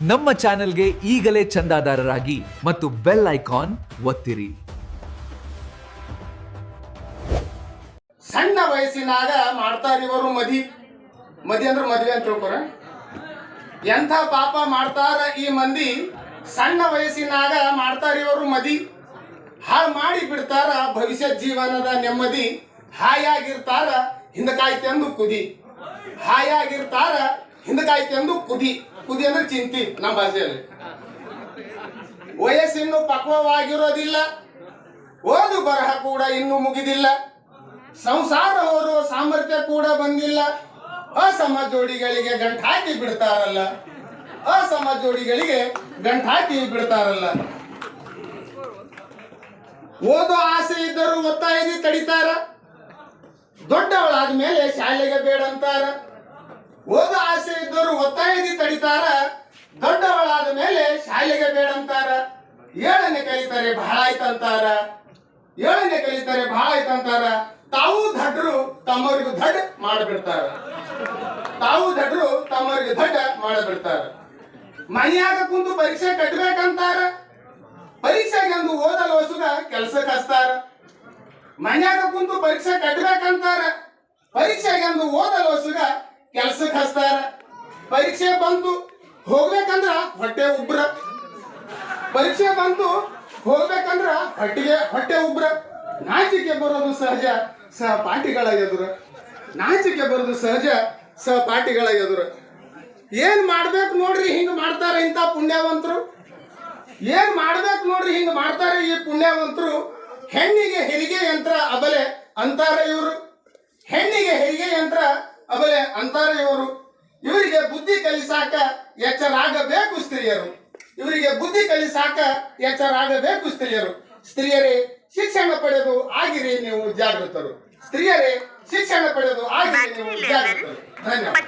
ನಮ್ಮ ಚಾನೆಲ್ಗೆ ಈಗಲೇ ಚಂದಾದಾರರಾಗಿ ಮತ್ತು ಬೆಲ್ ಐಕಾನ್ ಒತ್ತಿರಿ. ಸಣ್ಣ ವಯಸ್ಸಿನಾಗ ಮಾಡ್ತಾರ ಇವರು ಮದಿ ಅಂದ್ರೆ ಮದುವೆ ಅಂತ ತಿಳ್ಕೊರ. ಎಂಥ ಪಾಪ ಮಾಡ್ತಾರ ಈ ಮಂದಿ, ಸಣ್ಣ ವಯಸ್ಸಿನಾಗ ಮಾಡ್ತಾರ ಇವರು ಮದಿ, ಹಾಳು ಮಾಡಿ ಬಿಡ್ತಾರ ಭವಿಷ್ಯ ಜೀವನದ ನೆಮ್ಮದಿ. ಹಾಯಾಗಿರ್ತಾರ ಹಿಂದಕಾಯ್ತೆಂದು ಕುದಿ, ಹಾಯಾಗಿರ್ತಾರ ಹಿಂದಕಾಯ್ತೆಂದು ಕುದಿ. ಕುದಿ ಅಂದ್ರೆ ಚಿಂತಿ ನಮ್ಮ ಭಾಷೆಯಲ್ಲಿ. ವಯಸ್ಸಿನ್ನು ಪಕ್ವವಾಗಿರೋದಿಲ್ಲ, ಓದು ಬರಹ ಕೂಡ ಇನ್ನೂ ಮುಗಿದಿಲ್ಲ, ಸಂಸಾರ ಹೊರುವ ಸಾಮರ್ಥ್ಯ ಕೂಡ ಬಂದಿಲ್ಲ. ಅಸಮ ಜೋಡಿಗಳಿಗೆ ಗಂಟಾಕಿ ಬಿಡ್ತಾರಲ್ಲ, ಅಸಮ ಜೋಡಿಗಳಿಗೆ ಗಂಟಾಕಿ ಬಿಡ್ತಾರಲ್ಲ. ಓದೋ ಆಸೆ ಇದ್ದರೂ ಒತ್ತಾಯದಿ ತಡಿತಾರ, ದೊಡ್ಡವಳಾದ ಮೇಲೆ ಶಾಲೆಗೆ ಬೇಡಂತಾರ. ಓದೋ ಆಸೆ ಇದ್ದರೂ ಒತ್ತಾಯದಿ ತಡಿತಾರ, ದೊಡ್ಡವಳಾದ ಮೇಲೆ ಶಾಲೆಗೆ ಬೇಡಂತಾರ. ಏಳನೇ ಕಲಿತಾರೆ ಬಹಳ ಆಯ್ತಂತಾರ, ಏಳನೇ ಕಲಿತಾರೆ ಬಹಳ ಆಯ್ತಂತಾರ. ತಾವು ದಡ್ರು ತಮ್ಮವರಿಗೂ ದಡ್ ಮಾಡಿಬಿಡ್ತಾರ, ತಾವು ದಡ್ರು ತಮ್ಮವರಿಗೆ ದಡ್ಡ ಮಾಡಿಬಿಡ್ತಾರ. ಮನೆಯಾಗ ಕುಂತು ಪರೀಕ್ಷೆ ಕಟ್ಟಬೇಕಂತಾರ, ಪರೀಕ್ಷೆಗೆಂದು ಓದಲು ಹೊಸುಗ ಕೆಲ್ಸಕ್ಕೆ ಹಚ್ತಾರ. ಮನ್ಯಾಗ ಕುಂತು ಪರೀಕ್ಷೆ ಕಟ್ಟಬೇಕಂತಾರ, ಪರೀಕ್ಷೆಗೆಂದು ಓದಲು ಹೊಸುಗ ಕೆಲ್ಸಕ್ಕೆ ಹಚ್ತಾರ. ಪರೀಕ್ಷೆ ಬಂತು ಹೋಗ್ಬೇಕಂದ್ರ ಹೊಟ್ಟೆ ಉಬ್ರ, ಪರೀಕ್ಷೆ ಬಂತು ಹೋಗ್ಬೇಕಂದ್ರ ಹೊಟ್ಟೆ ಉಬ್ರ. ನಾಚಿಕೆ ಬರೋದು ಸಹಜ ಸಹಪಾಠಿಗಳ ಎದುರು, ನಾಚಿಕೆ ಬರೋದು ಸಹಜ ಸಹಪಾಠಿಗಳ ಎದುರು. ಏನ್ ಮಾಡ್ಬೇಕು ನೋಡ್ರಿ ಹಿಂಗ ಮಾಡ್ತಾರ ಇಂಥ ಪುಣ್ಯವಂತರು, ಏನ್ ಮಾಡ್ಬೇಕು ನೋಡ್ರಿ ಹಿಂಗ ಮಾಡ್ತಾರೆ ಈ ಪುಣ್ಯವಂತರು. ಹೆಣ್ಣಿಗೆ ಹೆರಿಗೆ ಯಂತ್ರ ಅಬಲೆ ಅಂತಾರ ಇವರು, ಹೆಣ್ಣಿಗೆ ಹೆರಿಗೆ ಯಂತ್ರ ಅಬಲೆ ಅಂತಾರ ಇವರು. ಇವರಿಗೆ ಬುದ್ಧಿ ಕಲಿಸಾಕ ಎಚ್ಚರಾಗಬೇಕು ಸ್ತ್ರೀಯರು, ಇವರಿಗೆ ಬುದ್ಧಿ ಕಲಿಸಾಕ ಎಚ್ಚರಾಗಬೇಕು ಸ್ತ್ರೀಯರು. ಸ್ತ್ರೀಯರೇ ಶಿಕ್ಷಣ ಪಡೆದು ಆಗಿರಿ ನೀವು ಜಾಗೃತರು, ಸ್ತ್ರೀಯರೇ ಶಿಕ್ಷಣ ಪಡೆದು ಆಗಿರಿ ನೀವು ಜಾಗೃತರು. ಧನ್ಯವಾದ.